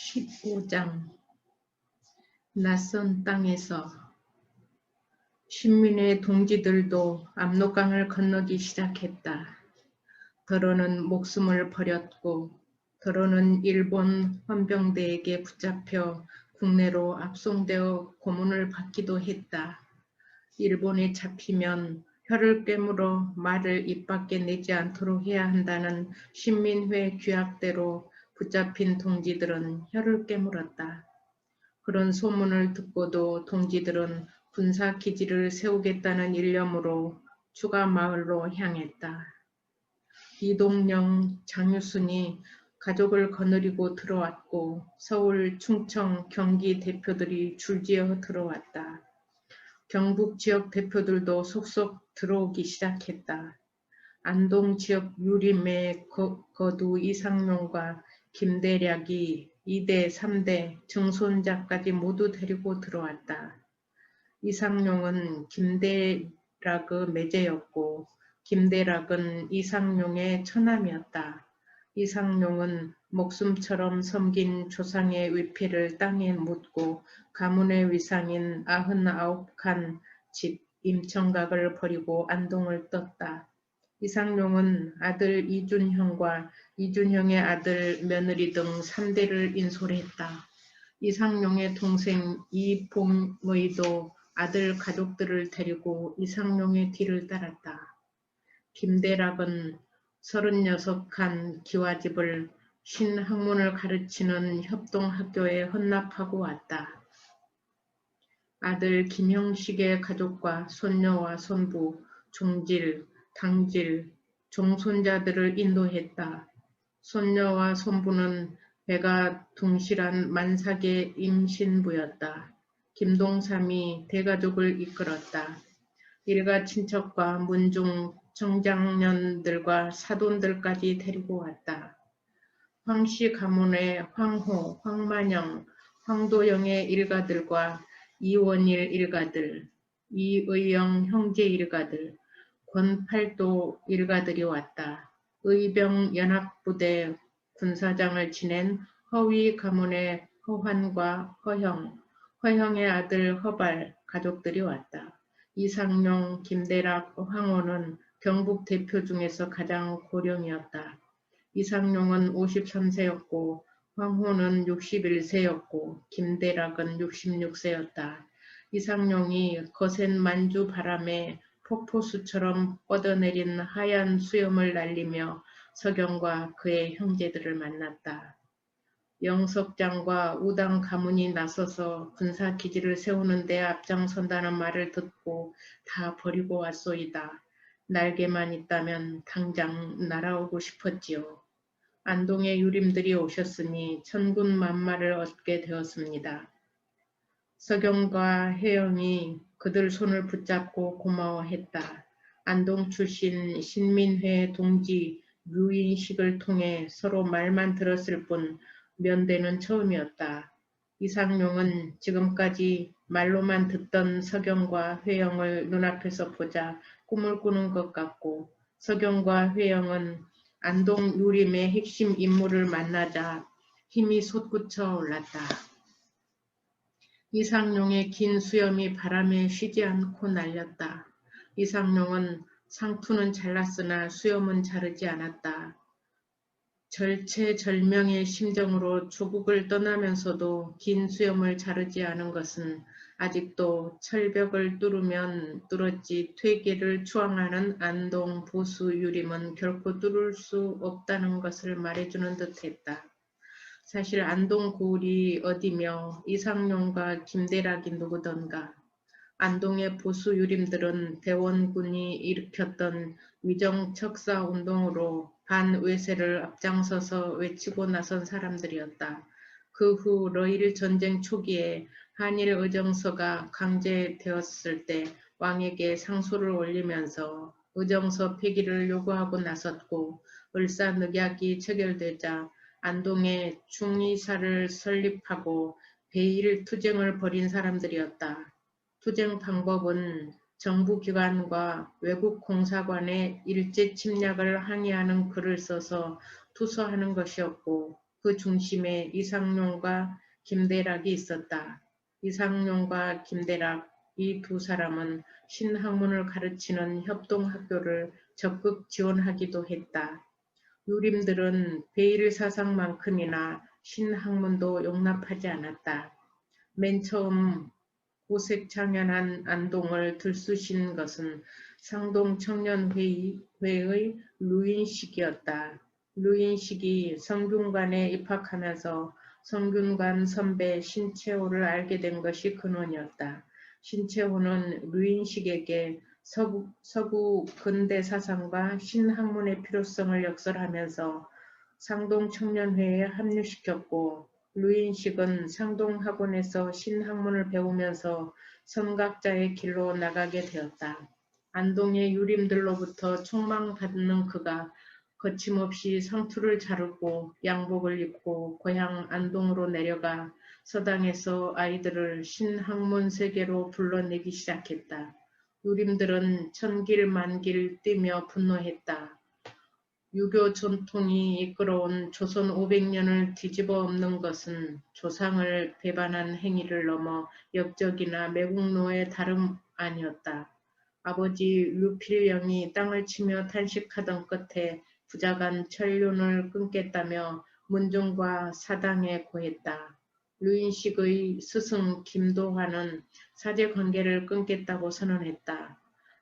15장 낯선 땅에서 신민의 동지들도 압록강을 건너기 시작했다. 더러는 목숨을 버렸고 더러는 일본 헌병대에게 붙잡혀 국내로 압송되어 고문을 받기도 했다. 일본에 잡히면 혀를 깨물어 말을 입 밖에 내지 않도록 해야 한다는 신민회 규약대로 붙잡힌 동지들은 혀를 깨물었다. 그런 소문을 듣고도 동지들은 군사기지를 세우겠다는 일념으로 추가 마을로 향했다. 이동영, 장유순이 가족을 거느리고 들어왔고 서울, 충청, 경기 대표들이 줄지어 들어왔다. 경북 지역 대표들도 속속 들어오기 시작했다. 안동 지역 유림의 거두 이상용과 김대략이 2대, 3대, 정손자까지 모두 데리고 들어왔다. 이상용은 김대락의 매제였고 김대락은 이상용의 처남이었다. 이상용은 목숨처럼 섬긴 조상의 위패를 땅에 묻고 가문의 위상인 99칸 집 임청각을 버리고 안동을 떴다. 이상용은 아들 이준형과 이준형의 아들 며느리 등 3대를 인솔했다. 이상용의 동생 이봉의도 아들 가족들을 데리고 이상용의 뒤를 따랐다. 김대락은 36칸 기와집을 신학문을 가르치는 협동학교에 헌납하고 왔다. 아들 김형식의 가족과 손녀와 손부, 종질, 당질, 종손자들을 인도했다. 손녀와 손부는 배가 둥실한 만삭의 임신부였다. 김동삼이 대가족을 이끌었다. 일가 친척과 문중 정장년들과 사돈들까지 데리고 왔다. 황씨 가문의 황호, 황만영, 황도영의 일가들과 이원일 일가들, 이의영 형제 일가들, 권팔도 일가들이 왔다. 의병 연합부대 군사장을 지낸 허위 가문의 허환과 허형, 허형의 아들 허발 가족들이 왔다. 이상용, 김대락, 황호는 경북 대표 중에서 가장 고령이었다. 이상용은 53세였고 황호는 61세였고 김대락은 66세였다. 이상용이 거센 만주 바람에 폭포수처럼 뻗어내린 하얀 수염을 날리며 서경과 그의 형제들을 만났다. 영석장과 우당 가문이 나서서 군사기지를 세우는 데 앞장선다는 말을 듣고 다 버리고 왔소이다. 날개만 있다면 당장 날아오고 싶었지요. 안동의 유림들이 오셨으니 천군만마를 얻게 되었습니다. 서경과 혜영이 그들 손을 붙잡고 고마워했다. 안동 출신 신민회 동지 류인식을 통해 서로 말만 들었을 뿐 면대는 처음이었다. 이상용은 지금까지 말로만 듣던 서경과 혜영을 눈앞에서 보자 꿈을 꾸는 것 같고 서경과 혜영은 안동 유림의 핵심 인물을 만나자 힘이 솟구쳐 올랐다. 이상용의 긴 수염이 바람에 쉬지 않고 날렸다. 이상용은 상투는 잘랐으나 수염은 자르지 않았다. 절체절명의 심정으로 조국을 떠나면서도 긴 수염을 자르지 않은 것은 아직도 철벽을 뚫으면 뚫었지 퇴계를 추앙하는 안동 보수 유림은 결코 뚫을 수 없다는 것을 말해주는 듯했다. 사실 안동 고을이 어디며 이상용과 김대락이 누구던가. 안동의 보수 유림들은 대원군이 일으켰던 위정척사운동으로 반외세를 앞장서서 외치고 나선 사람들이었다. 그 후 러일 전쟁 초기에 한일 의정서가 강제되었을 때 왕에게 상소를 올리면서 의정서 폐기를 요구하고 나섰고 을사늑약이 체결되자 안동에 중의사를 설립하고 베일 투쟁을 벌인 사람들이었다. 투쟁 방법은 정부기관과 외국 공사관의 일제 침략을 항의하는 글을 써서 투서하는 것이었고 그 중심에 이상룡과 김대락이 있었다. 이상룡과 김대락 이 두 사람은 신학문을 가르치는 협동학교를 적극 지원하기도 했다. 유림들은 베일 사상만큼이나 신학문도 용납하지 않았다. 맨 처음 고색창연한 안동을 들쑤신 것은 상동청년회의 루인식이었다. 루인식이 성균관에 입학하면서 성균관 선배 신채호를 알게 된 것이 근원이었다. 신채호는 루인식에게 서구 근대 사상과 신학문의 필요성을 역설하면서 상동청년회에 합류시켰고 루인식은 상동학원에서 신학문을 배우면서 선각자의 길로 나가게 되었다. 안동의 유림들로부터 총망받는 그가 거침없이 상투를 자르고 양복을 입고 고향 안동으로 내려가 서당에서 아이들을 신학문 세계로 불러내기 시작했다. 유림들은 천길 만길 뛰며 분노했다. 유교 전통이 이끌어온 조선 500년을 뒤집어 엎는 것은 조상을 배반한 행위를 넘어 역적이나 매국노의 다름 아니었다. 아버지 류필령이 땅을 치며 탄식하던 끝에 부자간 천륜을 끊겠다며 문종과 사당에 고했다. 류인식의 스승 김도환은 사제관계를 끊겠다고 선언했다.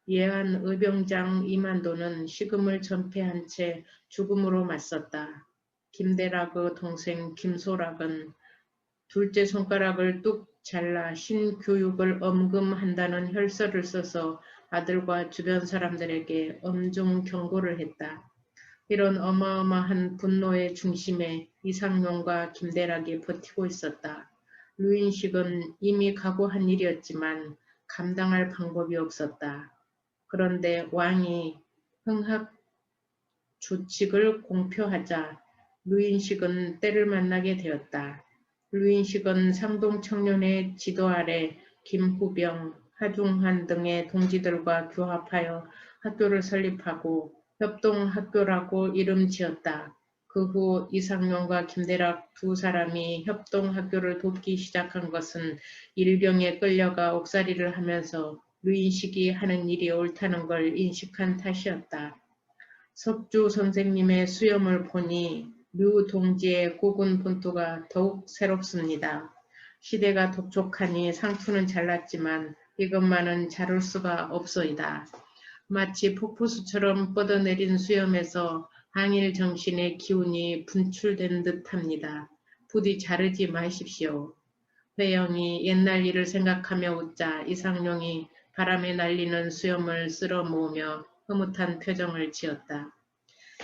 예한 의병장 이만도는 식음을 전폐한 채 죽음으로 맞섰다. 김대락의 동생 김소락은 둘째 손가락을 뚝 잘라 신교육을 엄금한다는 혈서를 써서 아들과 주변 사람들에게 엄중 경고를 했다. 이런 어마어마한 분노의 중심에 이상용과 김대락이 버티고 있었다. 류인식은 이미 각오한 일이었지만 감당할 방법이 없었다. 그런데 왕이 흥학 조칙을 공표하자 류인식은 때를 만나게 되었다. 류인식은 상동청년의 지도 아래 김후병, 하중환 등의 동지들과 교합하여 학교를 설립하고 협동학교라고 이름 지었다. 그 후 이상용과 김대락 두 사람이 협동학교를 돕기 시작한 것은 일병에 끌려가 옥살이를 하면서 류인식이 하는 일이 옳다는 걸 인식한 탓이었다. 석주 선생님의 수염을 보니 류 동지의 고군 분투가 더욱 새롭습니다. 시대가 독촉하니 상투는 잘났지만 이것만은 자를 수가 없소이다. 마치 폭포수처럼 뻗어내린 수염에서 항일 정신의 기운이 분출된 듯합니다. 부디 자르지 마십시오. 회영이 옛날 일을 생각하며 웃자 이상룡이 바람에 날리는 수염을 쓸어 모으며 흐뭇한 표정을 지었다.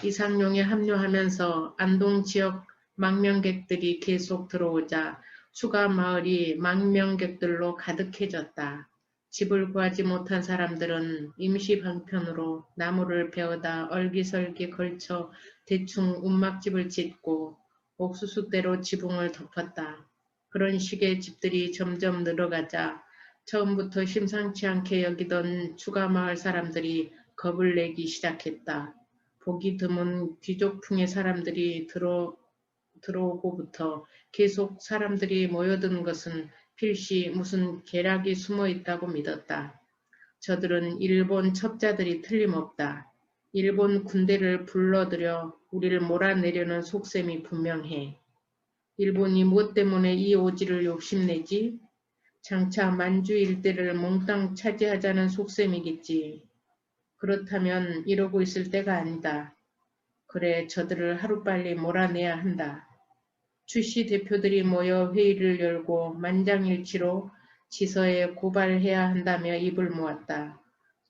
이상룡이 합류하면서 안동 지역 망명객들이 계속 들어오자 추가 마을이 망명객들로 가득해졌다. 집을 구하지 못한 사람들은 임시 방편으로 나무를 베어다 얼기설기 걸쳐 대충 움막집을 짓고 옥수수대로 지붕을 덮었다. 그런 식의 집들이 점점 늘어가자 처음부터 심상치 않게 여기던 추가 마을 사람들이 겁을 내기 시작했다. 보기 드문 귀족풍의 사람들이 들어오고부터 계속 사람들이 모여든 것은 필시 무슨 계략이 숨어 있다고 믿었다. 저들은 일본 첩자들이 틀림없다. 일본 군대를 불러들여 우리를 몰아내려는 속셈이 분명해. 일본이 무엇 때문에 이 오지를 욕심내지? 장차 만주 일대를 몽땅 차지하자는 속셈이겠지. 그렇다면 이러고 있을 때가 아니다. 그래, 저들을 하루빨리 몰아내야 한다. 출시 대표들이 모여 회의를 열고 만장일치로 지서에 고발해야 한다며 입을 모았다.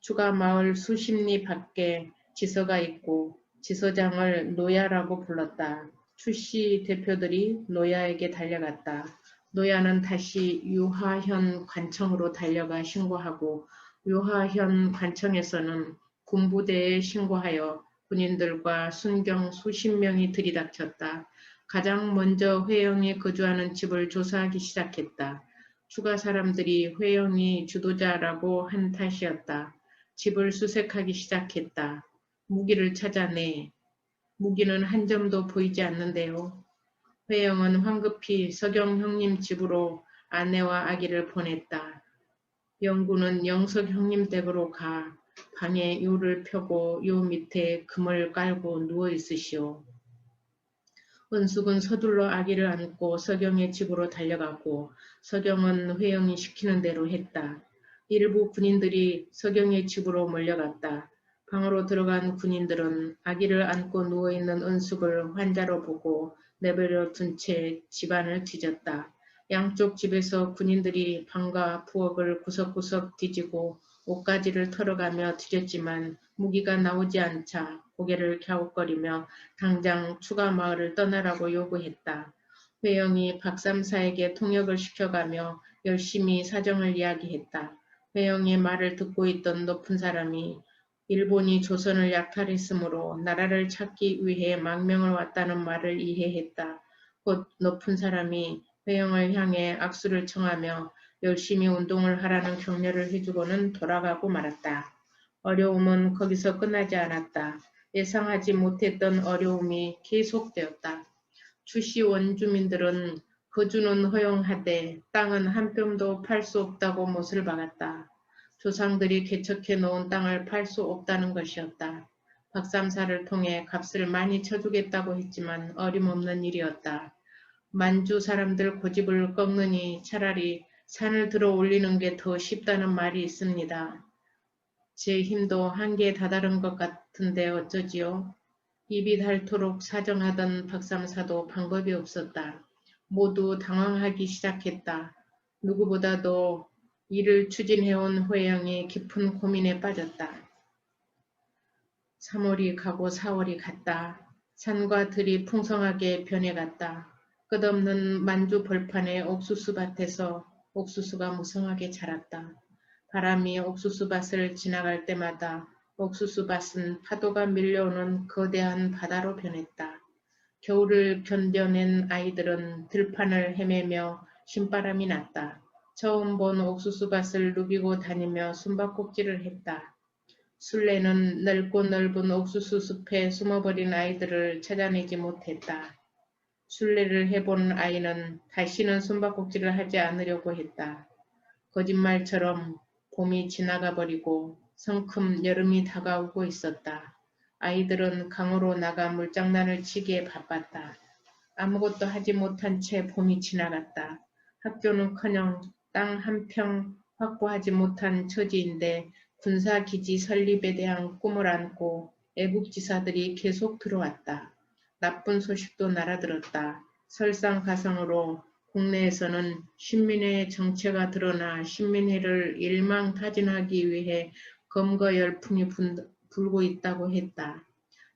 추가 마을 수십 리 밖에 지서가 있고 지서장을 노야라고 불렀다. 출시 대표들이 노야에게 달려갔다. 노야는 다시 유하현 관청으로 달려가 신고하고 유하현 관청에서는 군부대에 신고하여 군인들과 순경 수십 명이 들이닥쳤다. 가장 먼저 회영이 거주하는 집을 조사하기 시작했다. 추가 사람들이 회영이 주도자라고 한 탓이었다. 집을 수색하기 시작했다. 무기를 찾아내. 무기는 한 점도 보이지 않는데요. 회영은 황급히 서경 형님 집으로 아내와 아기를 보냈다. 영구는 영석 형님 댁으로 가 방에 요를 펴고 요 밑에 금을 깔고 누워 있으시오. 은숙은 서둘러 아기를 안고 서경의 집으로 달려가고 서경은 회영이 시키는 대로 했다. 일부 군인들이 서경의 집으로 몰려갔다. 방으로 들어간 군인들은 아기를 안고 누워있는 은숙을 환자로 보고 내버려 둔 채 집안을 뒤졌다. 양쪽 집에서 군인들이 방과 부엌을 구석구석 뒤지고 옷가지를 털어가며 뒤졌지만 무기가 나오지 않자 고개를 갸웃거리며 당장 추가마을을 떠나라고 요구했다. 회영이 박삼사에게 통역을 시켜가며 열심히 사정을 이야기했다. 회영의 말을 듣고 있던 높은 사람이 일본이 조선을 약탈했으므로 나라를 찾기 위해 망명을 왔다는 말을 이해했다. 곧 높은 사람이 회영을 향해 악수를 청하며 열심히 운동을 하라는 격려를 해주고는 돌아가고 말았다. 어려움은 거기서 끝나지 않았다. 예상하지 못했던 어려움이 계속되었다. 주시 원주민들은 거주는 허용하되 땅은 한 뼘도 팔 수 없다고 못을 박았다. 조상들이 개척해 놓은 땅을 팔 수 없다는 것이었다. 박삼사를 통해 값을 많이 쳐주겠다고 했지만 어림없는 일이었다. 만주 사람들 고집을 꺾느니 차라리 산을 들어 올리는 게 더 쉽다는 말이 있습니다. 제 힘도 한계에 다다른 것 같은데 어쩌지요? 입이 닳도록 사정하던 박삼사도 방법이 없었다. 모두 당황하기 시작했다. 누구보다도 이를 추진해온 회영이 깊은 고민에 빠졌다. 3월이 가고 4월이 갔다. 산과 들이 풍성하게 변해갔다. 끝없는 만주 벌판의 옥수수밭에서 옥수수가 무성하게 자랐다. 바람이 옥수수밭을 지나갈 때마다 옥수수밭은 파도가 밀려오는 거대한 바다로 변했다. 겨울을 견뎌낸 아이들은 들판을 헤매며 신바람이 났다. 처음 본 옥수수밭을 누비고 다니며 숨바꼭질을 했다. 술래는 넓고 넓은 옥수수 숲에 숨어버린 아이들을 찾아내지 못했다. 술래를 해본 아이는 다시는 숨바꼭질을 하지 않으려고 했다. 거짓말처럼 봄이 지나가 버리고 성큼 여름이 다가오고 있었다. 아이들은 강으로 나가 물장난을 치기에 바빴다. 아무것도 하지 못한 채 봄이 지나갔다. 학교는커녕 땅 한 평 확보하지 못한 처지인데 군사기지 설립에 대한 꿈을 안고 애국지사들이 계속 들어왔다. 나쁜 소식도 날아들었다. 설상가상으로 국내에서는 신민회의 정체가 드러나 신민회를 일망타진하기 위해 검거 열풍이 불고 있다고 했다.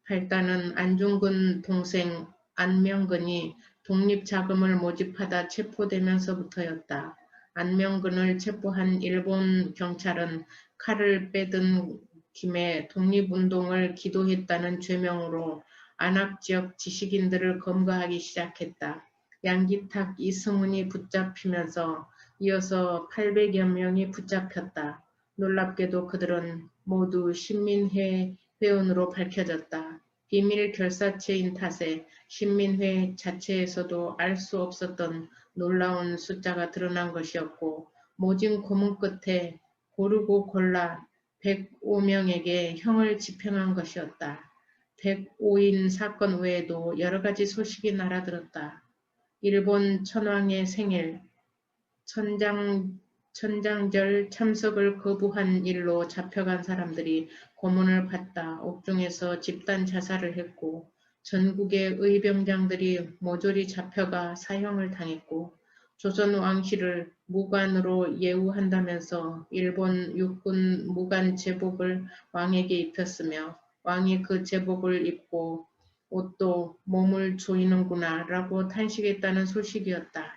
발단은 안중근 동생 안명근이 독립자금을 모집하다 체포되면서부터였다. 안명근을 체포한 일본 경찰은 칼을 빼든 김에 독립운동을 기도했다는 죄명으로 안압지역 지식인들을 검거하기 시작했다. 양기탁, 이승훈이 붙잡히면서 이어서 800여 명이 붙잡혔다. 놀랍게도 그들은 모두 신민회 회원으로 밝혀졌다. 비밀 결사체인 탓에 신민회 자체에서도 알 수 없었던 놀라운 숫자가 드러난 것이었고 모진 고문 끝에 고르고 골라 105명에게 형을 집행한 것이었다. 105인 사건 외에도 여러 가지 소식이 날아들었다. 일본 천황의 생일, 천장절 참석을 거부한 일로 잡혀간 사람들이 고문을 받다 옥중에서 집단 자살을 했고 전국의 의병장들이 모조리 잡혀가 사형을 당했고 조선 왕실을 무관으로 예우한다면서 일본 육군 무관 제복을 왕에게 입혔으며 왕이 그 제복을 입고 옷도 몸을 조이는구나 라고 탄식했다는 소식이었다.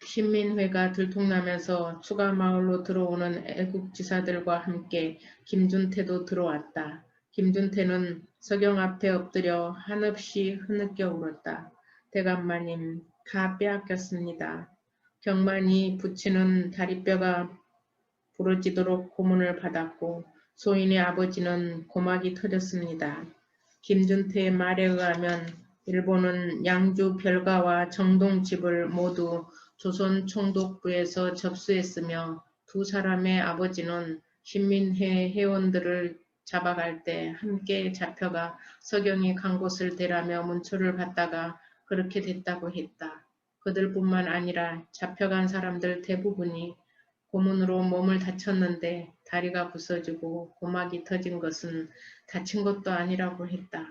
신민회가 들통나면서 추가 마을로 들어오는 애국지사들과 함께 김준태도 들어왔다. 김준태는 서경 앞에 엎드려 한없이 흐느껴 울었다. 대감마님, 다 빼앗겼습니다. 경만이 붙이는 다리뼈가 부러지도록 고문을 받았고 소인의 아버지는 고막이 터졌습니다. 김준태의 말에 의하면 일본은 양주 별가와 정동 집을 모두 조선 총독부에서 접수했으며 두 사람의 아버지는 신민회 회원들을 잡아갈 때 함께 잡혀가 서경이 간 곳을 대라며 문초를 받다가 그렇게 됐다고 했다. 그들뿐만 아니라 잡혀간 사람들 대부분이 고문으로 몸을 다쳤는데 다리가 부서지고 고막이 터진 것은 다친 것도 아니라고 했다.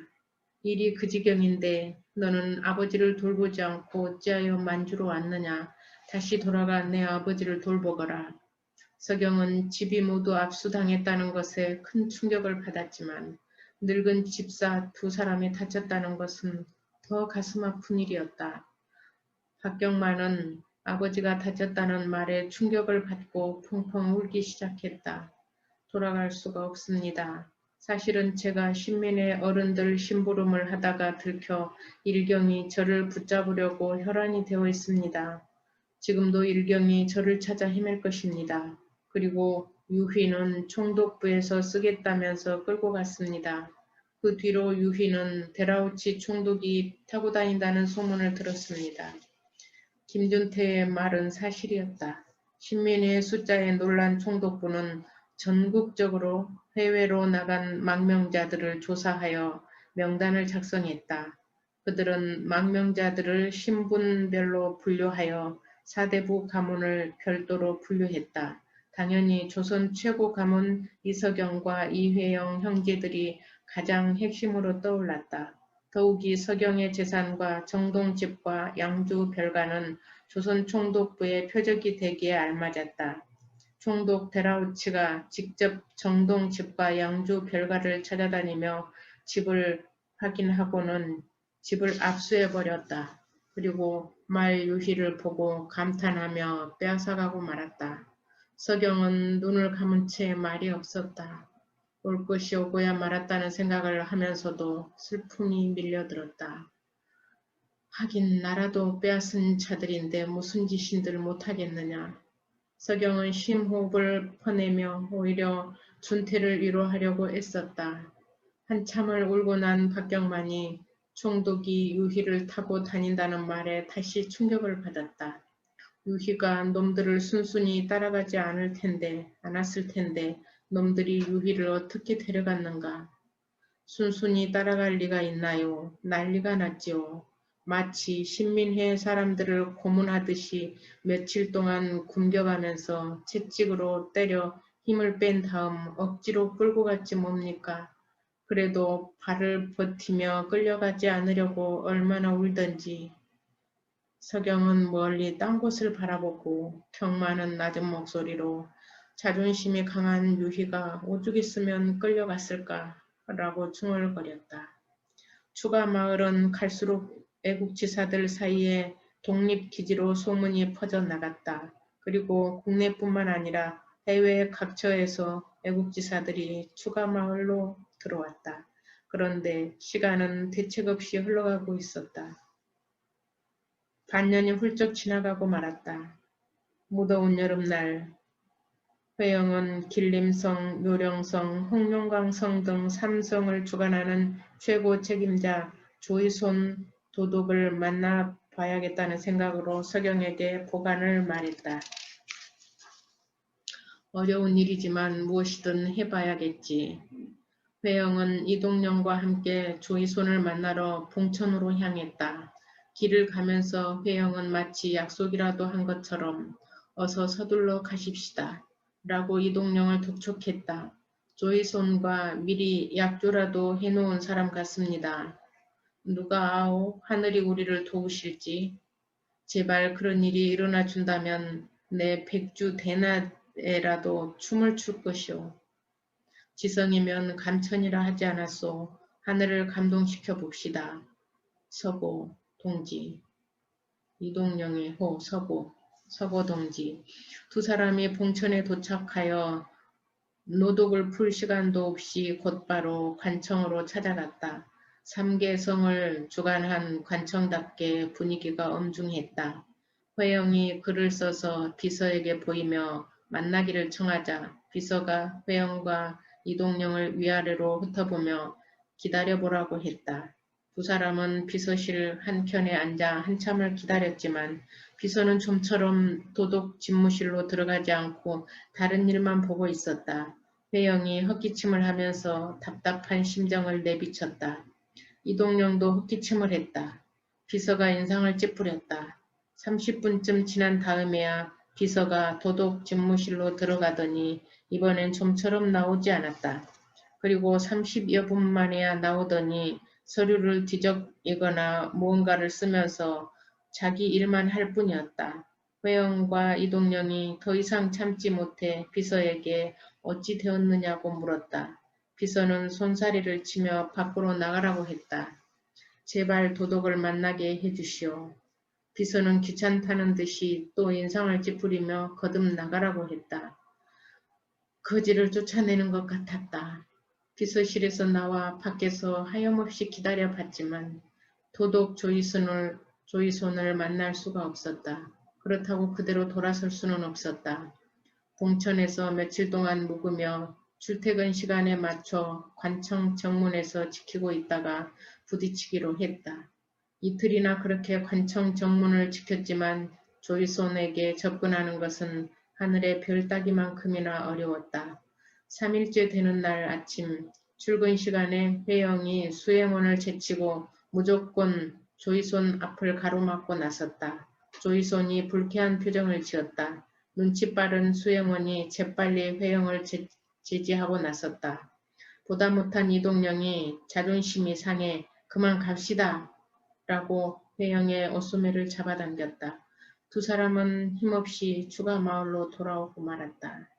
일이 그 지경인데 너는 아버지를 돌보지 않고 어찌하여 만주로 왔느냐. 다시 돌아가 내 아버지를 돌보거라. 서경은 집이 모두 압수당했다는 것에 큰 충격을 받았지만 늙은 집사 두 사람이 다쳤다는 것은 더 가슴 아픈 일이었다. 박경만은 아버지가 다쳤다는 말에 충격을 받고 펑펑 울기 시작했다. 돌아갈 수가 없습니다. 사실은 제가 신민의 어른들 심부름을 하다가 들켜 일경이 저를 붙잡으려고 혈안이 되어 있습니다. 지금도 일경이 저를 찾아 헤맬 것입니다. 그리고 유희는 총독부에서 쓰겠다면서 끌고 갔습니다. 그 뒤로 유희는 데라우치 총독이 타고 다닌다는 소문을 들었습니다. 김준태의 말은 사실이었다. 신민의 숫자에 놀란 총독부는 전국적으로 해외로 나간 망명자들을 조사하여 명단을 작성했다. 그들은 망명자들을 신분별로 분류하여 사대부 가문을 별도로 분류했다. 당연히 조선 최고 가문 이석영과 이회영 형제들이 가장 핵심으로 떠올랐다. 더욱이 서경의 재산과 정동집과 양주 별가는 조선 총독부의 표적이 되기에 알맞았다. 총독 데라우치가 직접 정동집과 양주 별가를 찾아다니며 집을 확인하고는 집을 압수해버렸다. 그리고 말 유희를 보고 감탄하며 빼앗아가고 말았다. 서경은 눈을 감은 채 말이 없었다. 올 것이 오고야 말았다는 생각을 하면서도 슬픔이 밀려들었다. 하긴 나라도 빼앗은 자들인데 무슨 짓인들 못하겠느냐. 서경은 심호흡을 퍼내며 오히려 준태를 위로하려고 애썼다. 한참을 울고 난 박경만이 총독이 유희를 타고 다닌다는 말에 다시 충격을 받았다. 유희가 놈들을 순순히 따라가지 않았을 텐데 놈들이 유희를 어떻게 데려갔는가. 순순히 따라갈 리가 있나요? 난리가 났지요. 마치 신민회 사람들을 고문하듯이 며칠 동안 굶겨가면서 채찍으로 때려 힘을 뺀 다음 억지로 끌고 갔지 뭡니까. 그래도 발을 버티며 끌려가지 않으려고 얼마나 울던지. 서경은 멀리 딴 곳을 바라보고 경마는 낮은 목소리로 자존심이 강한 유희가 오죽했으면 끌려갔을까 라고 중얼거렸다. 추가 마을은 갈수록 애국지사들 사이에 독립기지로 소문이 퍼져나갔다. 그리고 국내뿐만 아니라 해외 각처에서 애국지사들이 추가 마을로 들어왔다. 그런데 시간은 대책 없이 흘러가고 있었다. 반년이 훌쩍 지나가고 말았다. 무더운 여름날 회영은 길림성, 요령성, 홍룡강성 등 3성을 주관하는 최고 책임자 조의손 도독을 만나봐야겠다는 생각으로 서경에게 보관을 말했다. 어려운 일이지만 무엇이든 해봐야겠지. 회영은 이동영과 함께 조의손을 만나러 봉천으로 향했다. 길을 가면서 회영은 마치 약속이라도 한 것처럼 어서 서둘러 가십시다. 라고 이동영을 독촉했다. 조이손과 미리 약조라도 해놓은 사람 같습니다. 누가 아오 하늘이 우리를 도우실지. 제발 그런 일이 일어나 준다면 내 백주 대낮에라도 춤을 출 것이오. 지성이면 감천이라 하지 않았소. 하늘을 감동시켜 봅시다. 서고 동지. 이동영의 호 서고 동지. 두 사람이 봉천에 도착하여 노독을 풀 시간도 없이 곧바로 관청으로 찾아갔다. 삼계성을 주관한 관청답게 분위기가 엄중했다. 회영이 글을 써서 비서에게 보이며 만나기를 청하자 비서가 회영과 이동영을 위아래로 훑어보며 기다려보라고 했다. 두 사람은 비서실 한켠에 앉아 한참을 기다렸지만 비서는 좀처럼 도독 집무실로 들어가지 않고 다른 일만 보고 있었다. 회영이 헛기침을 하면서 답답한 심정을 내비쳤다. 이동영도 헛기침을 했다. 비서가 인상을 찌푸렸다. 30분쯤 지난 다음에야 비서가 도독 집무실로 들어가더니 이번엔 좀처럼 나오지 않았다. 그리고 30여 분 만에야 나오더니 서류를 뒤적이거나 무언가를 쓰면서 자기 일만 할 뿐이었다. 회영과 이동영이 더 이상 참지 못해 비서에게 어찌 되었느냐고 물었다. 비서는 손사래를 치며 밖으로 나가라고 했다. 제발 도덕을 만나게 해주시오. 비서는 귀찮다는 듯이 또 인상을 찌푸리며 거듭 나가라고 했다. 거지를 쫓아내는 것 같았다. 비서실에서 나와 밖에서 하염없이 기다려봤지만 도덕 조이손을 만날 수가 없었다. 그렇다고 그대로 돌아설 수는 없었다. 봉천에서 며칠 동안 묵으며 출퇴근 시간에 맞춰 관청 정문에서 지키고 있다가 부딪히기로 했다. 이틀이나 그렇게 관청 정문을 지켰지만 조이손에게 접근하는 것은 하늘의 별 따기만큼이나 어려웠다. 3일째 되는 날 아침 출근 시간에 회영이 수행원을 제치고 무조건 조이손 앞을 가로막고 나섰다. 조이손이 불쾌한 표정을 지었다. 눈치 빠른 수행원이 재빨리 회영을 제지하고 나섰다. 보다 못한 이동영이 자존심이 상해 그만 갑시다 라고 회영의 옷소매를 잡아당겼다. 두 사람은 힘없이 주가 마을로 돌아오고 말았다.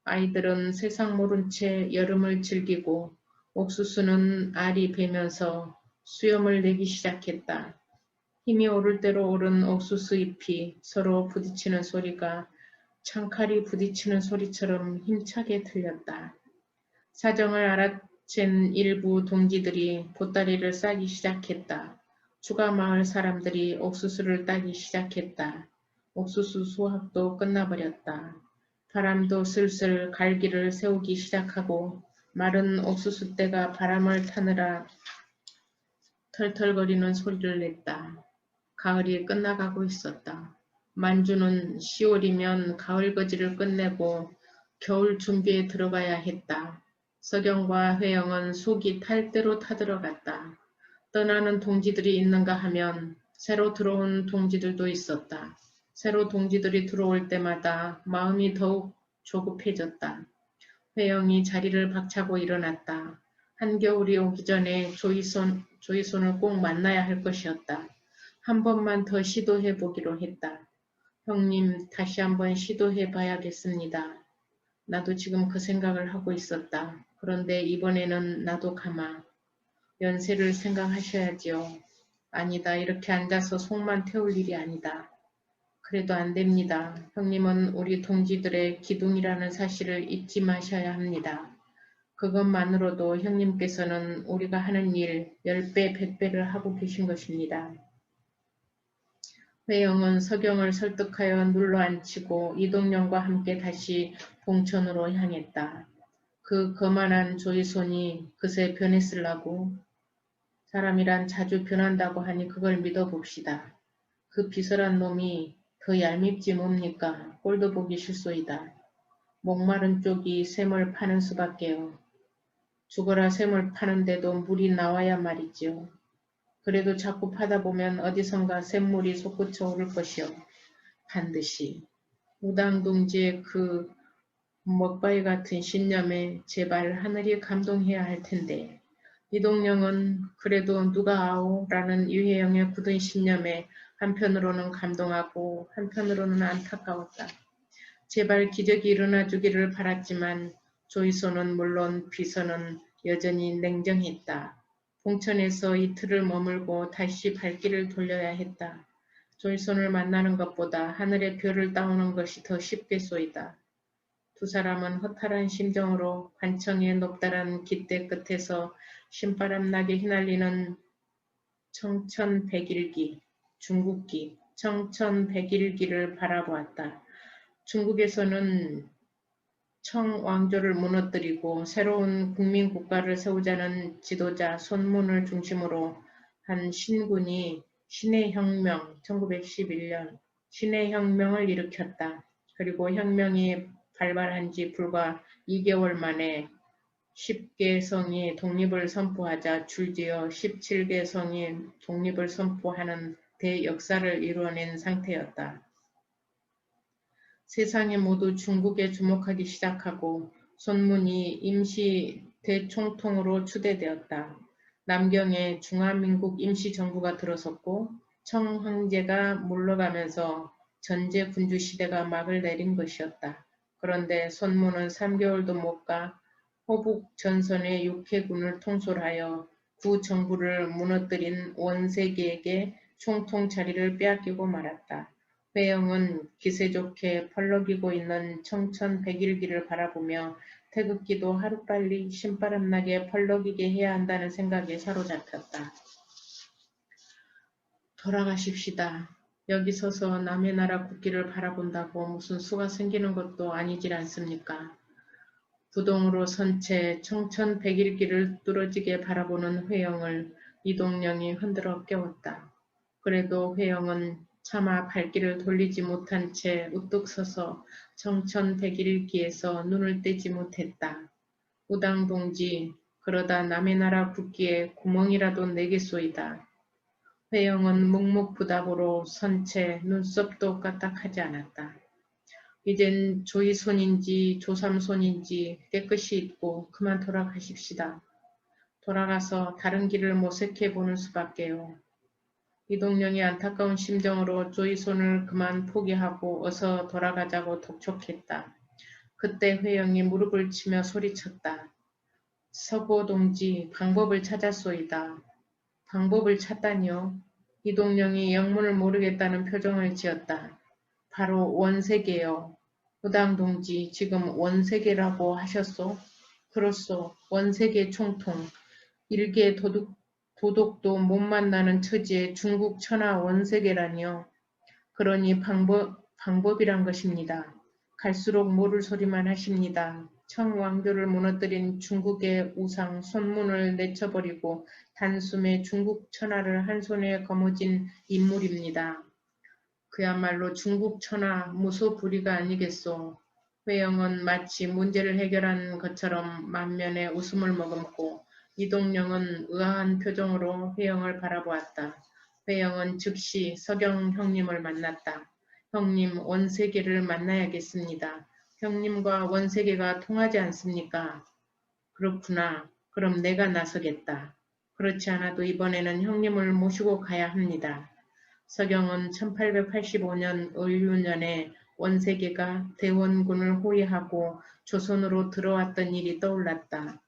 아이들은 세상 모른 채 여름을 즐기고 옥수수는 알이 배면서 수염을 내기 시작했다. 힘이 오를 대로 오른 옥수수 잎이 서로 부딪히는 소리가 창칼이 부딪히는 소리처럼 힘차게 들렸다. 사정을 알아챈 일부 동지들이 보따리를 싸기 시작했다. 주가 마을 사람들이 옥수수를 따기 시작했다. 옥수수 수확도 끝나버렸다. 바람도 슬슬 갈기를 세우기 시작하고 마른 옥수수떼가 바람을 타느라 털털거리는 소리를 냈다. 가을이 끝나가고 있었다. 만주는 10월이면 가을거지를 끝내고 겨울 준비에 들어가야 했다. 서경과 회영은 속이 탈 대로 타들어갔다. 떠나는 동지들이 있는가 하면 새로 들어온 동지들도 있었다. 새로 동지들이 들어올 때마다 마음이 더욱 조급해졌다. 회영이 자리를 박차고 일어났다. 한겨울이 오기 전에 조이손을 꼭 만나야 할 것이었다. 한 번만 더 시도해 보기로 했다. 형님, 다시 한번 시도해 봐야겠습니다. 나도 지금 그 생각을 하고 있었다. 그런데 이번에는 나도 가마. 연세를 생각하셔야지요. 아니다. 이렇게 앉아서 속만 태울 일이 아니다. 그래도 안 됩니다. 형님은 우리 동지들의 기둥이라는 사실을 잊지 마셔야 합니다. 그것만으로도 형님께서는 우리가 하는 일 10배, 100배를 하고 계신 것입니다. 회영은 서경을 설득하여 눌러앉히고 이동영과 함께 다시 봉천으로 향했다. 그 거만한 조이손이 그새 변했을라고? 사람이란 자주 변한다고 하니 그걸 믿어봅시다. 그 비설한 놈이 더 얄밉지 뭡니까? 꼴도 보기 싫소이다. 목마른 쪽이 샘을 파는 수밖에요. 죽어라 샘을 파는데도 물이 나와야 말이지요. 그래도 자꾸 파다 보면 어디선가 샘물이 솟구쳐 오를 것이요. 반드시. 우당동지의 그 먹바위 같은 신념에 제발 하늘이 감동해야 할 텐데 이동영은 그래도 누가 아오? 라는 유혜영의 굳은 신념에 한편으로는 감동하고 한편으로는 안타까웠다. 제발 기적이 일어나주기를 바랐지만 조이소는 물론 비서는 여전히 냉정했다. 봉천에서 이틀을 머물고 다시 발길을 돌려야 했다. 조이손을 만나는 것보다 하늘의 별을 따오는 것이 더 쉽겠소이다. 두 사람은 허탈한 심정으로 관청의 높다란 깃대 끝에서 신바람 나게 휘날리는 청천백일기, 중국기, 청천백일기를 바라보았다. 중국에서는 청왕조를 무너뜨리고 새로운 국민국가를 세우자는 지도자 손문을 중심으로 한 신군이 신의 혁명 1911년 신의 혁명을 일으켰다. 그리고 혁명이 발발한 지 불과 2개월 만에 10개 성이 독립을 선포하자 줄지어 17개 성이 독립을 선포하는 대역사를 이루어낸 상태였다. 세상이 모두 중국에 주목하기 시작하고 손문이 임시 대총통으로 추대되었다. 남경에 중화민국 임시정부가 들어섰고 청 황제가 물러가면서 전제 군주 시대가 막을 내린 것이었다. 그런데 손문은 3개월도 못 가 호북 전선의 육해군을 통솔하여 구정부를 무너뜨린 원세계에게 총통 자리를 빼앗기고 말았다. 회영은 기세 좋게 펄럭이고 있는 청천백일기를 바라보며 태극기도 하루빨리 신바람나게 펄럭이게 해야 한다는 생각에 사로잡혔다. 돌아가십시다. 여기 서서 남의 나라 국기를 바라본다고 무슨 수가 생기는 것도 아니질 않습니까? 부동으로 선 채 청천백일기를 뚫어지게 바라보는 회영을 이동령이 흔들어 깨웠다. 그래도 회영은 차마 발길을 돌리지 못한 채 우뚝 서서 청천백일기에서 눈을 떼지 못했다. 우당동지, 그러다 남의 나라 국기에 구멍이라도 내겠소이다. 회영은 묵묵부답으로 선 채 눈썹도 까딱하지 않았다. 이젠 조이손인지 조삼손인지 깨끗이 잊고 그만 돌아가십시다. 돌아가서 다른 길을 모색해 보는 수밖에요. 이동령이 안타까운 심정으로 조이손을 그만 포기하고 어서 돌아가자고 독촉했다. 그때 회영이 무릎을 치며 소리쳤다. 서고 동지, 방법을 찾았소이다. 방법을 찾다니요. 이동령이 영문을 모르겠다는 표정을 지었다. 바로 원세계요. 무당 동지, 지금 원세계라고 하셨소? 그렇소. 원세계 총통. 일개 도독도 못 만나는 처지에 중국 천하 원세계라니요. 그러니 방법이란 것입니다. 갈수록 모를 소리만 하십니다. 청왕조를 무너뜨린 중국의 우상 손문을 내쳐버리고 단숨에 중국 천하를 한 손에 거머쥔 인물입니다. 그야말로 중국 천하 무소불위가 아니겠소. 회영은 마치 문제를 해결한 것처럼 만면에 웃음을 머금고 이동령은 의아한 표정으로 회영을 바라보았다. 회영은 즉시 서경 형님을 만났다. 형님, 원세계를 만나야겠습니다. 형님과 원세계가 통하지 않습니까? 그렇구나. 그럼 내가 나서겠다. 그렇지 않아도 이번에는 형님을 모시고 가야 합니다. 서경은 1885년 을유년에 원세계가 대원군을 호위하고 조선으로 들어왔던 일이 떠올랐다.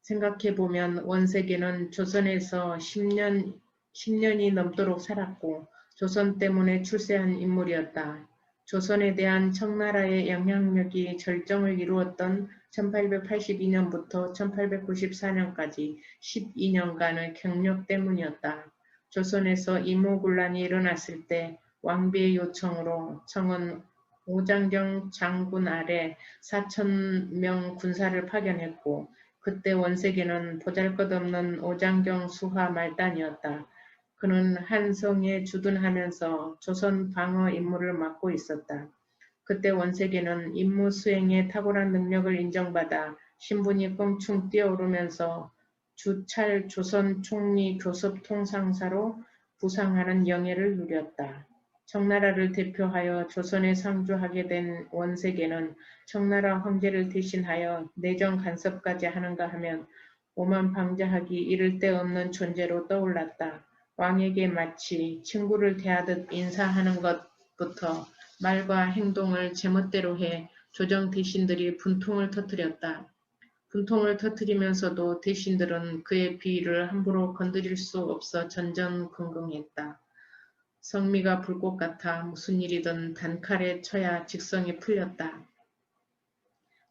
생각해보면 원세계는 조선에서 10년이 넘도록 살았고 조선 때문에 출세한 인물이었다. 조선에 대한 청나라의 영향력이 절정을 이루었던 1882년부터 1894년까지 12년간의 경력 때문이었다. 조선에서 이모군란이 일어났을 때 왕비의 요청으로 청은 오장경 장군 아래 4,000명 군사를 파견했고 그때 원세계는 보잘것없는 오장경 수하 말단이었다. 그는 한성에 주둔하면서 조선 방어 임무를 맡고 있었다. 그때 원세계는 임무 수행에 탁월한 능력을 인정받아 신분이 껑충 뛰어오르면서 주찰 조선 총리 교섭 통상사로 부상하는 영예를 누렸다. 청나라를 대표하여 조선에 상주하게 된 원세계는 청나라 황제를 대신하여 내정 간섭까지 하는가 하면 오만방자하기 이를 데 없는 존재로 떠올랐다. 왕에게 마치 친구를 대하듯 인사하는 것부터 말과 행동을 제멋대로 해 조정 대신들이 분통을 터뜨렸다. 분통을 터뜨리면서도 대신들은 그의 비위를 함부로 건드릴 수 없어 전전긍긍했다. 성미가 불꽃 같아 무슨 일이든 단칼에 쳐야 직성이 풀렸다.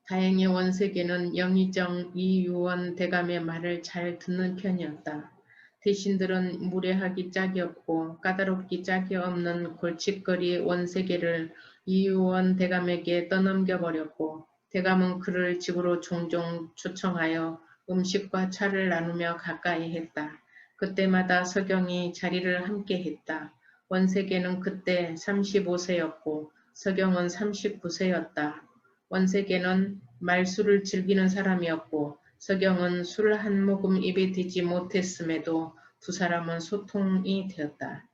다행히 원세계는 영의정 이유원 대감의 말을 잘 듣는 편이었다. 대신들은 무례하기 짝이 없고 까다롭기 짝이 없는 골칫거리 원세계를 이유원 대감에게 떠넘겨버렸고 대감은 그를 집으로 종종 초청하여 음식과 차를 나누며 가까이 했다. 그때마다 서경이 자리를 함께 했다. 원세계는 그때 35세였고 서경은 39세였다. 원세계는 말술을 즐기는 사람이었고 서경은 술 한 모금 입에 대지 못했음에도 두 사람은 소통이 되었다.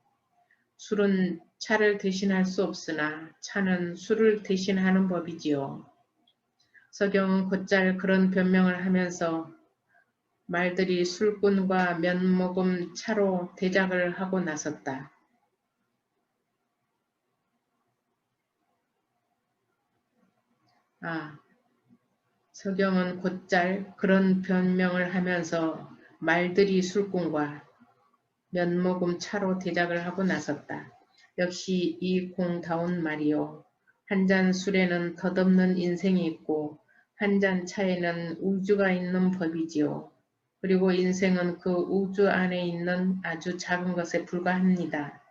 술은 차를 대신할 수 없으나 차는 술을 대신하는 법이지요. 서경은 곧잘 그런 변명을 하면서 말들이 술꾼과 몇 모금 차로 대작을 하고 나섰다. 서경은 곧잘 그런 변명을 하면서 말들이 술꾼과 몇 모금 차로 대작을 하고 나섰다. 역시 이 공다운 말이요. 한 잔 술에는 덧없는 인생이 있고 한 잔 차에는 우주가 있는 법이지요. 그리고 인생은 그 우주 안에 있는 아주 작은 것에 불과합니다.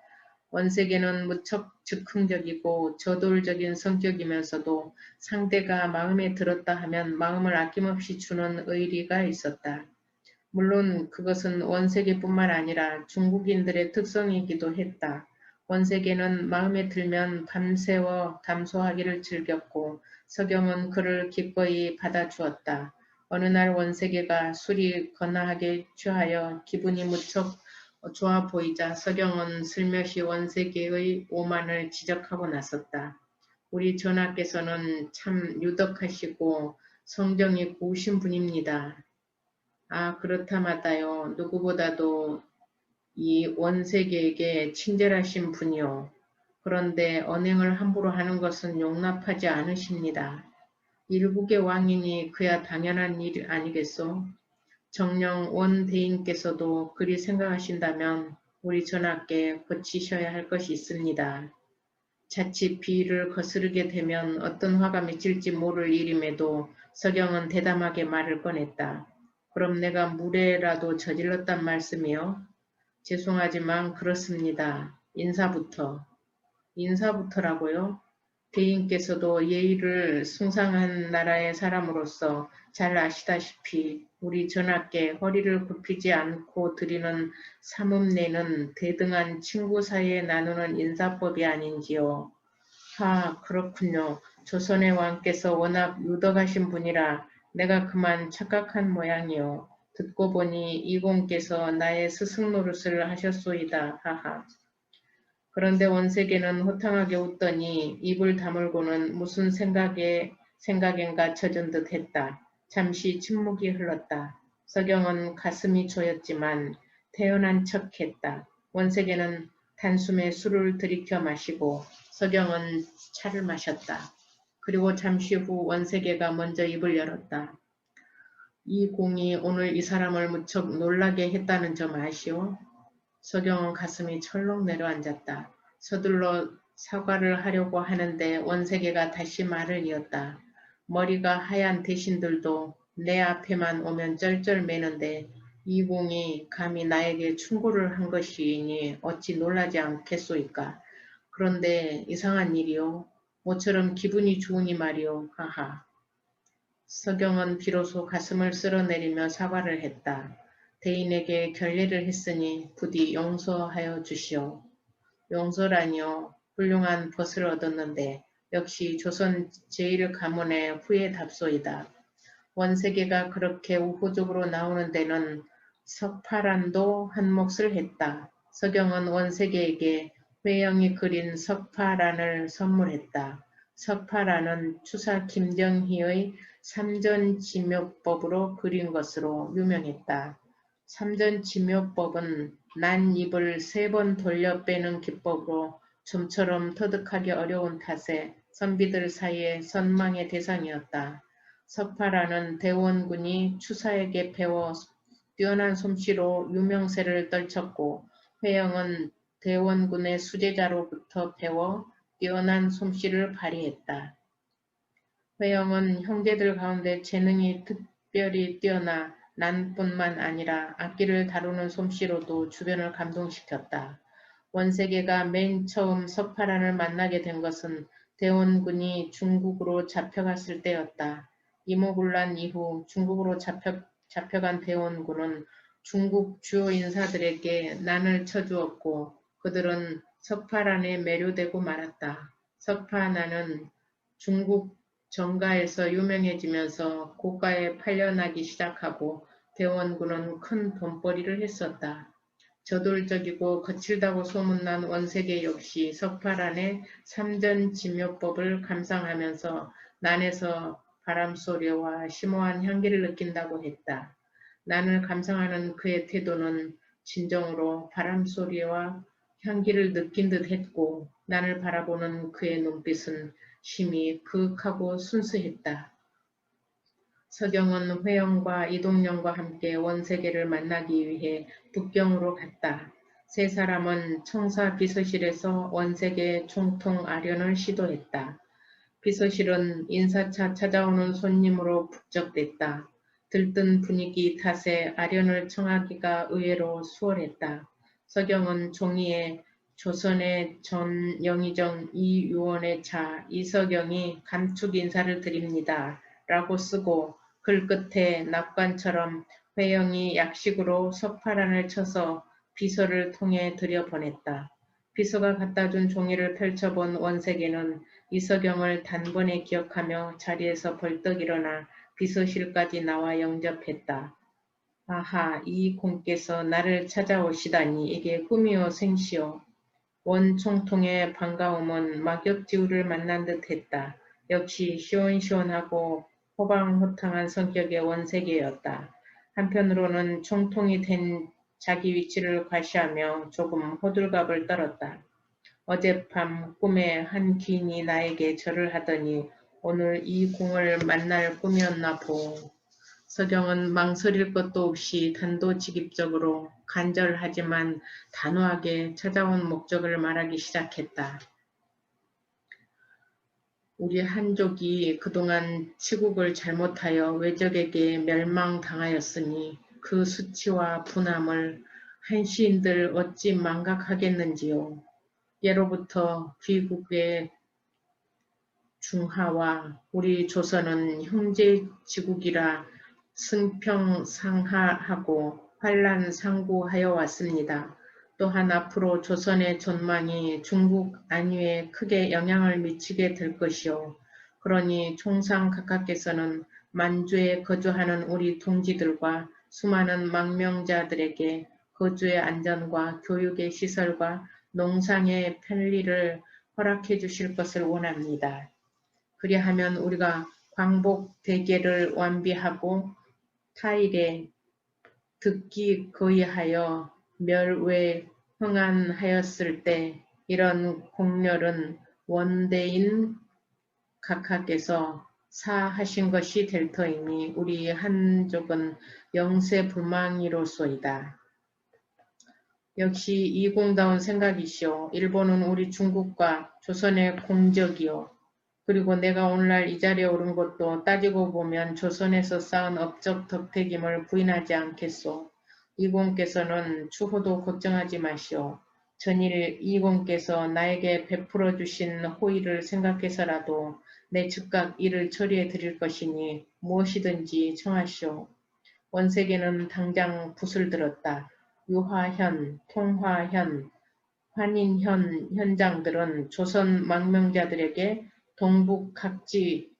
원세계는 무척 즉흥적이고 저돌적인 성격이면서도 상대가 마음에 들었다 하면 마음을 아낌없이 주는 의리가 있었다. 물론 그것은 원세계뿐만 아니라 중국인들의 특성이기도 했다. 원세계는 마음에 들면 밤새워 담소하기를 즐겼고 서경은 그를 기꺼이 받아주었다. 어느 날 원세계가 술이 거나하게 취하여 기분이 무척 좋아 보이자 서경은 슬며시 원세계의 오만을 지적하고 나섰다. 우리 전하께서는 참 유덕하시고 성정이 고우신 분입니다. 그렇다마다요. 누구보다도 이 원세계에게 친절하신 분이요. 그런데 언행을 함부로 하는 것은 용납하지 않으십니다. 일국의 왕이니 그야 당연한 일 아니겠소? 정녕 원대인께서도 그리 생각하신다면 우리 전하께 고치셔야 할 것이 있습니다. 자칫 비위를 거스르게 되면 어떤 화가 맺힐지 모를 일임에도 서경은 대담하게 말을 꺼냈다. 그럼 내가 무례라도 저질렀단 말씀이요? 죄송하지만 그렇습니다. 인사부터라고요? 대인께서도 예의를 숭상한 나라의 사람으로서 잘 아시다시피 우리 전하께 허리를 굽히지 않고 드리는 사문례는 대등한 친구 사이에 나누는 인사법이 아닌지요. 그렇군요. 조선의 왕께서 워낙 유덕하신 분이라 내가 그만 착각한 모양이요. 듣고 보니 이공께서 나의 스승 노릇을 하셨소이다. 하하. 그런데 원세계는 호탕하게 웃더니 입을 다물고는 무슨 생각엔가 젖은 듯 했다. 잠시 침묵이 흘렀다. 서경은 가슴이 조였지만 태연한 척했다. 원세계는 단숨에 술을 들이켜 마시고 서경은 차를 마셨다. 그리고 잠시 후 원세계가 먼저 입을 열었다. 이 공이 오늘 이 사람을 무척 놀라게 했다는 점 아시오? 서경은 가슴이 철렁 내려앉았다. 서둘러 사과를 하려고 하는데 원세계가 다시 말을 이었다. 머리가 하얀 대신들도 내 앞에만 오면 쩔쩔매는데 이 공이 감히 나에게 충고를 한 것이니 어찌 놀라지 않겠소이까. 그런데 이상한 일이요. 모처럼 기분이 좋으니 말이요. 하하. 서경은 비로소 가슴을 쓸어내리며 사과를 했다. 대인에게 결례를 했으니 부디 용서하여 주시오. 용서라니요. 훌륭한 벗을 얻었는데 역시 조선 제1가문의 후예답소이다. 원세계가 그렇게 우호적으로 나오는 데는 석파란도 한 몫을 했다. 서경은 원세계에게 회영이 그린 석파란을 선물했다. 석파란은 추사 김정희의 삼전지묘법으로 그린 것으로 유명했다. 삼전지묘법은 난 입을 3번 돌려 빼는 기법으로 좀처럼 터득하기 어려운 탓에 선비들 사이에 선망의 대상이었다. 석파라는 대원군이 추사에게 배워 뛰어난 솜씨로 유명세를 떨쳤고 회영은 대원군의 수제자로부터 배워 뛰어난 솜씨를 발휘했다. 회영은 형제들 가운데 재능이 특별히 뛰어나 난뿐만 아니라 악기를 다루는 솜씨로도 주변을 감동시켰다. 원세계가 맨 처음 석파란을 만나게 된 것은 대원군이 중국으로 잡혀갔을 때였다. 이모군란 이후 중국으로 잡혀간 대원군은 중국 주요 인사들에게 난을 쳐주었고 그들은 석파란에 매료되고 말았다. 석파난은 중국 정가에서 유명해지면서 고가에 팔려나기 시작하고 대원군은 큰 돈벌이를 했었다. 저돌적이고 거칠다고 소문난 원세계 역시 석파란의 삼전지묘법을 감상하면서 난에서 바람소리와 심오한 향기를 느낀다고 했다. 난을 감상하는 그의 태도는 진정으로 바람소리와 향기를 느낀 듯 했고 난을 바라보는 그의 눈빛은 심히 그윽하고 순수했다. 서경은 회영과 이동영과 함께 원세계를 만나기 위해 북경으로 갔다. 세 사람은 청사 비서실에서 원세계 총통 아련을 시도했다. 비서실은 인사차 찾아오는 손님으로 북적댔다. 들뜬 분위기 탓에 아련을 청하기가 의외로 수월했다. 서경은 종이에 조선의 전 영의정 이유원의 차 이서경이 감축 인사를 드립니다. 라고 쓰고 글 끝에 낙관처럼 회영이 약식으로 석파란을 쳐서 비서를 통해 들여보냈다. 비서가 갖다준 종이를 펼쳐본 원세계는 이서경을 단번에 기억하며 자리에서 벌떡 일어나 비서실까지 나와 영접했다. 아하, 이 공께서 나를 찾아오시다니 이게 꿈이요 생시요. 원 총통의 반가움은 막역지우를 만난 듯 했다. 역시 시원시원하고 호방호탕한 성격의 원세계였다. 한편으로는 총통이 된 자기 위치를 과시하며 조금 호들갑을 떨었다. 어젯밤 꿈에 한 귀인이 나에게 절을 하더니 오늘 이 공을 만날 꿈이었나 보. 서경은 망설일 것도 없이 단도직입적으로 간절하지만 단호하게 찾아온 목적을 말하기 시작했다. 우리 한족이 그동안 치국을 잘못하여 외적에게 멸망당하였으니 그 수치와 분함을 한시인들 어찌 망각하겠는지요. 예로부터 귀국의 중하와 우리 조선은 형제지국이라 승평상하하고 환란상구하여 왔습니다. 또한 앞으로 조선의 전망이 중국 안위에 크게 영향을 미치게 될 것이요. 그러니 총상 각하께서는 만주에 거주하는 우리 동지들과 수많은 망명자들에게 거주의 안전과 교육의 시설과 농상의 편리를 허락해 주실 것을 원합니다. 그리하면 우리가 광복 대계를 완비하고 타일에 듣기 거의하여 멸외 흥안하였을 때 이런 공렬은 원대인 각하께서 사하신 것이 될 터이니 우리 한족은 영세불망이로소이다. 역시 이공다운 생각이시오. 일본은 우리 중국과 조선의 공적이요. 그리고 내가 오늘날 이 자리에 오른 것도 따지고 보면 조선에서 쌓은 업적 덕택임을 부인하지 않겠소. 이공께서는 추후도 걱정하지 마시오. 전일 이공께서 나에게 베풀어 주신 호의를 생각해서라도 내 즉각 이를 처리해 드릴 것이니 무엇이든지 청하시오. 원세계는 당장 붓을 들었다. 유화현, 통화현, 환인현 현장들은 조선 망명자들에게 동북 각지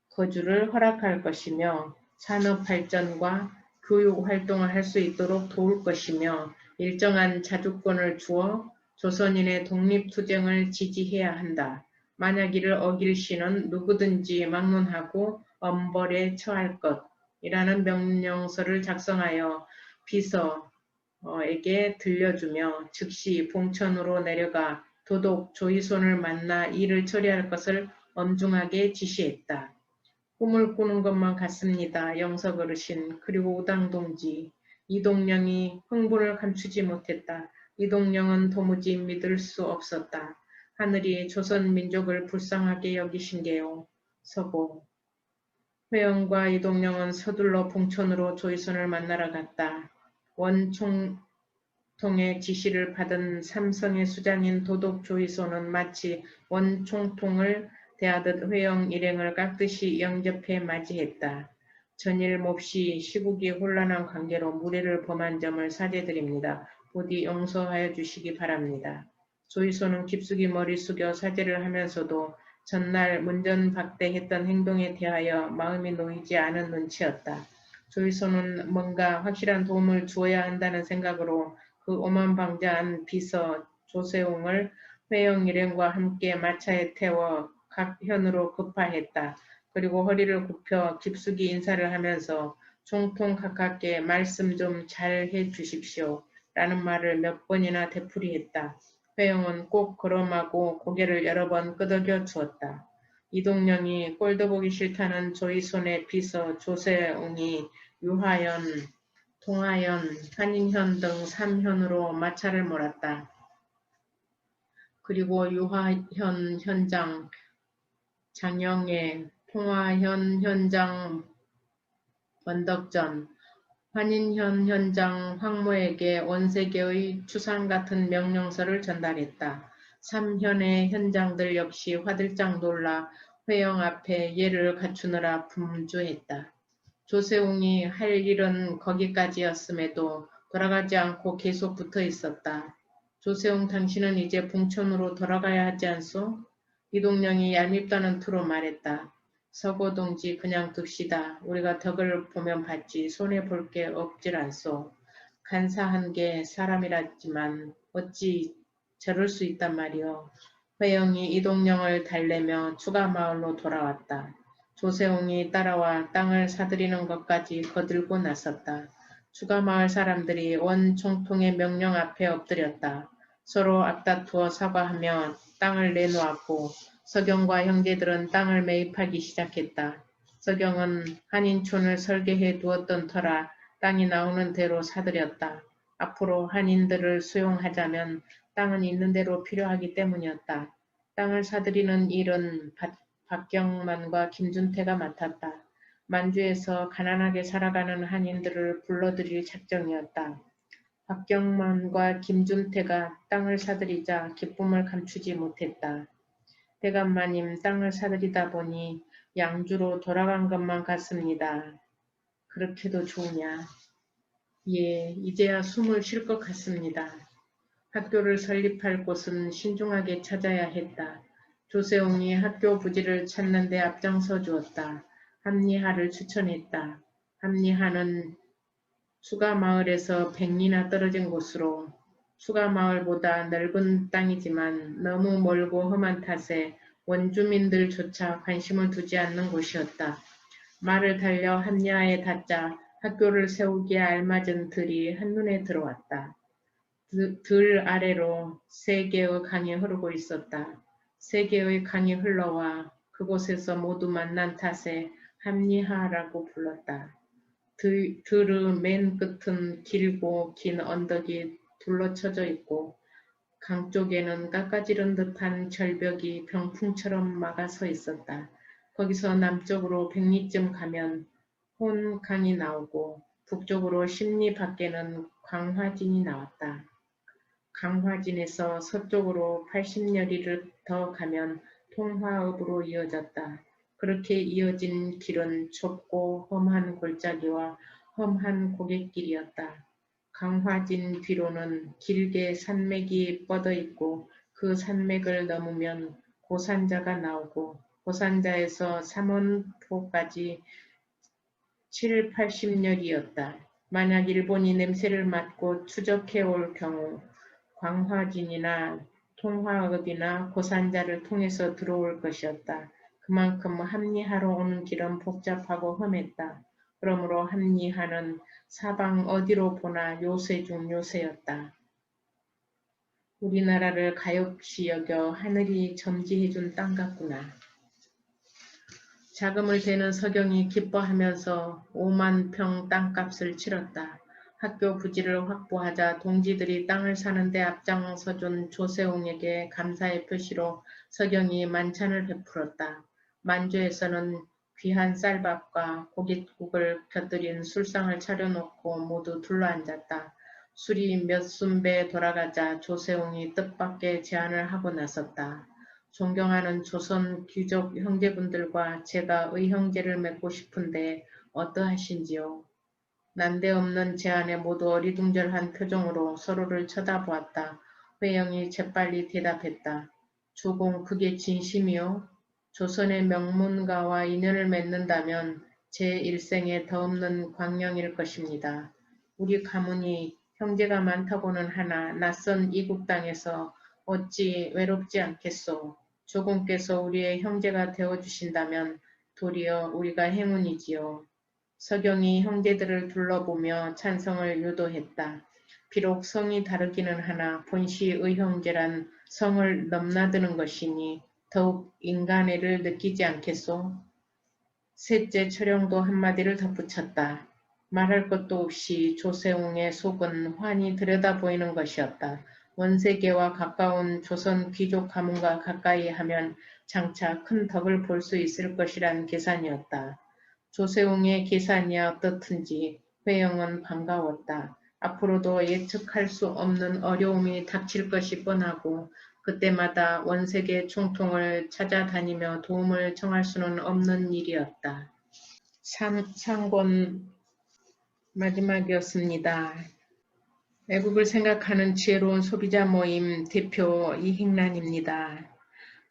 거주를 허락할 것이며 산업발전과 교육활동을 할 수 있도록 도울 것이며 일정한 자주권을 주어 조선인의 독립투쟁을 지지해야 한다. 만약 이를 어길 시는 누구든지 막론하고 엄벌에 처할 것이라는 명령서를 작성하여 비서에게 들려주며 즉시 봉천으로 내려가 도독 조이손을 만나 일을 처리할 것을 엄중하게 지시했다. 꿈을 꾸는 것만 같습니다. 영석 어르신 그리고 우당동지. 이동령이 흥분을 감추지 못했다. 이동령은 도무지 믿을 수 없었다. 하늘이 조선 민족을 불쌍하게 여기신 게요. 서고. 회영과 이동령은 서둘러 봉천으로 조이손을 만나러 갔다. 원총통의 지시를 받은 삼성의 수장인 도독 조이손은 마치 원총통을 대하듯 회영 일행을 깍듯이 영접해 맞이했다. 전일 몹시 시국이 혼란한 관계로 무례를 범한 점을 사죄드립니다. 부디 용서하여 주시기 바랍니다. 조이소는 깊숙이 머리 숙여 사죄를 하면서도 전날 문전박대했던 행동에 대하여 마음이 놓이지 않은 눈치였다. 조이소는 뭔가 확실한 도움을 주어야 한다는 생각으로 그 오만방자한 비서 조세웅을 회영 일행과 함께 마차에 태워 각 현으로 급파했다. 그리고 허리를 굽혀 깊숙이 인사를 하면서 총통 가깝게 말씀 좀 잘 해주십시오 라는 말을 몇 번이나 되풀이했다. 회영은 꼭 그럼하고 고개를 여러 번 끄덕여 주었다. 이동영이 꼴도 보기 싫다는 조이손의 비서 조세웅이 유하연, 동하연, 한인현 등 3현으로 마차를 몰았다. 그리고 유하현 현장, 장영애, 통화현 현장, 원덕전, 한인현 현장 황모에게 원세계의 추상 같은 명령서를 전달했다. 3현의 현장들 역시 화들짝 놀라 회영 앞에 예를 갖추느라 분주했다. 조세웅이 할 일은 거기까지였음에도 돌아가지 않고 계속 붙어 있었다. 조세웅 당신은 이제 봉천으로 돌아가야 하지 않소? 이동영이 얄밉다는 투로 말했다. 서고 동지 그냥 둡시다. 우리가 덕을 보면 받지 손해볼 게 없질 않소. 간사한 게 사람이라지만 어찌 저럴 수 있단 말이오. 회영이 이동영을 달래며 추가 마을로 돌아왔다. 조세웅이 따라와 땅을 사들이는 것까지 거들고 나섰다. 추가 마을 사람들이 원 총통의 명령 앞에 엎드렸다. 서로 앞다투어 사과하며 땅을 내놓았고 서경과 형제들은 땅을 매입하기 시작했다. 서경은 한인촌을 설계해 두었던 터라 땅이 나오는 대로 사들였다. 앞으로 한인들을 수용하자면 땅은 있는 대로 필요하기 때문이었다. 땅을 사들이는 일은 박경만과 김준태가 맡았다. 만주에서 가난하게 살아가는 한인들을 불러들일 작정이었다. 박경만과 김준태가 땅을 사들이자 기쁨을 감추지 못했다. 대감마님 땅을 사들이다 보니 양주로 돌아간 것만 같습니다. 그렇게도 좋으냐? 예, 이제야 숨을 쉴 것 같습니다. 학교를 설립할 곳은 신중하게 찾아야 했다. 조세웅이 학교 부지를 찾는 데 앞장서 주었다. 합리하를 추천했다. 합리하는 수가마을에서 100리나 떨어진 곳으로 수가마을보다 넓은 땅이지만 너무 멀고 험한 탓에 원주민들조차 관심을 두지 않는 곳이었다. 말을 달려 합리하에 닿자 학교를 세우기에 알맞은 들이 한눈에 들어왔다. 들 아래로 세 개의 강이 흐르고 있었다. 세 개의 강이 흘러와 그곳에서 모두 만난 탓에 합리하라고 불렀다. 들의 맨 끝은 길고 긴 언덕이 둘러쳐져 있고 강 쪽에는 깎아지른 듯한 절벽이 병풍처럼 막아서 있었다. 거기서 남쪽으로 100리쯤 가면 혼강이 나오고 북쪽으로 10리 밖에는 광화진이 나왔다. 강화진에서 서쪽으로 80여리를 더 가면 통화읍으로 이어졌다. 그렇게 이어진 길은 좁고 험한 골짜기와 험한 고갯길이었다. 강화진 뒤로는 길게 산맥이 뻗어 있고 그 산맥을 넘으면 고산자가 나오고 고산자에서 삼원포까지 7, 80여리였다. 만약 일본이 냄새를 맡고 추적해 올 경우 광화진이나 통화읍이나 고산자를 통해서 들어올 것이었다. 그만큼 합리하러 오는 길은 복잡하고 험했다. 그러므로 합리하는 사방 어디로 보나 요새 중 요새였다. 우리나라를 가엾이 여겨 하늘이 점지해준 땅 같구나. 자금을 대는 서경이 기뻐하면서 5만 평 땅값을 치렀다. 학교 부지를 확보하자 동지들이 땅을 사는 데 앞장서준 조세웅에게 감사의 표시로 서경이 만찬을 베풀었다. 만주에서는 귀한 쌀밥과 고깃국을 곁들인 술상을 차려놓고 모두 둘러앉았다. 술이 몇 순배 돌아가자 조세웅이 뜻밖의 제안을 하고 나섰다. 존경하는 조선 귀족 형제분들과 제가 의형제를 맺고 싶은데 어떠하신지요? 난데없는 제안에 모두 어리둥절한 표정으로 서로를 쳐다보았다. 회영이 재빨리 대답했다. 주공 그게 진심이요? 조선의 명문가와 인연을 맺는다면 제 일생에 더없는 광명일 것입니다. 우리 가문이 형제가 많다고는 하나 낯선 이국 땅에서 어찌 외롭지 않겠소. 조공께서 우리의 형제가 되어주신다면 도리어 우리가 행운이지요. 서경이 형제들을 둘러보며 찬성을 유도했다. 비록 성이 다르기는 하나 본시의 형제란 성을 넘나드는 것이니 더욱 인간애를 느끼지 않겠소? 셋째 철영도 한마디를 덧붙였다. 말할 것도 없이 조세웅의 속은 환히 들여다보이는 것이었다. 원세계와 가까운 조선 귀족 가문과 가까이 하면 장차 큰 덕을 볼 수 있을 것이란 계산이었다. 조세웅의 계산이 어떻든지 회영은 반가웠다. 앞으로도 예측할 수 없는 어려움이 닥칠 것이 뻔하고 그때마다 원색의 총통을 찾아다니며 도움을 청할 수는 없는 일이었다. 상권 마지막이었습니다. 애국을 생각하는 지혜로운 소비자 모임 대표 이행란입니다.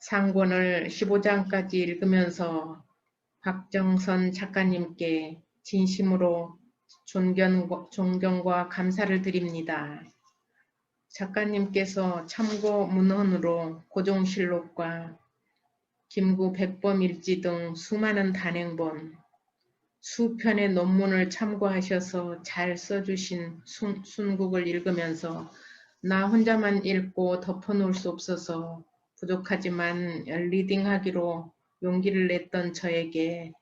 상권을 15장까지 읽으면서 박정선 작가님께 진심으로 존경과 감사를 드립니다. 작가님께서 참고 문헌으로 고종실록과 김구 백범일지 등 수많은 단행본, 수편의 논문을 참고하셔서 잘 써주신 순국을 읽으면서 나 혼자만 읽고 덮어놓을 수 없어서 부족하지만 리딩하기로 용기를 냈던 저에게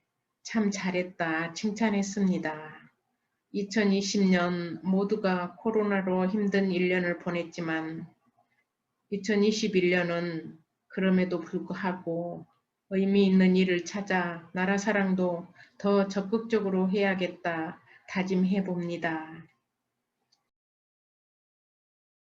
참 잘했다 칭찬했습니다. 2020년 모두가 코로나로 힘든 1년을 보냈지만 2021년은 그럼에도 불구하고 의미 있는 일을 찾아 나라 사랑도 더 적극적으로 해야겠다 다짐해 봅니다.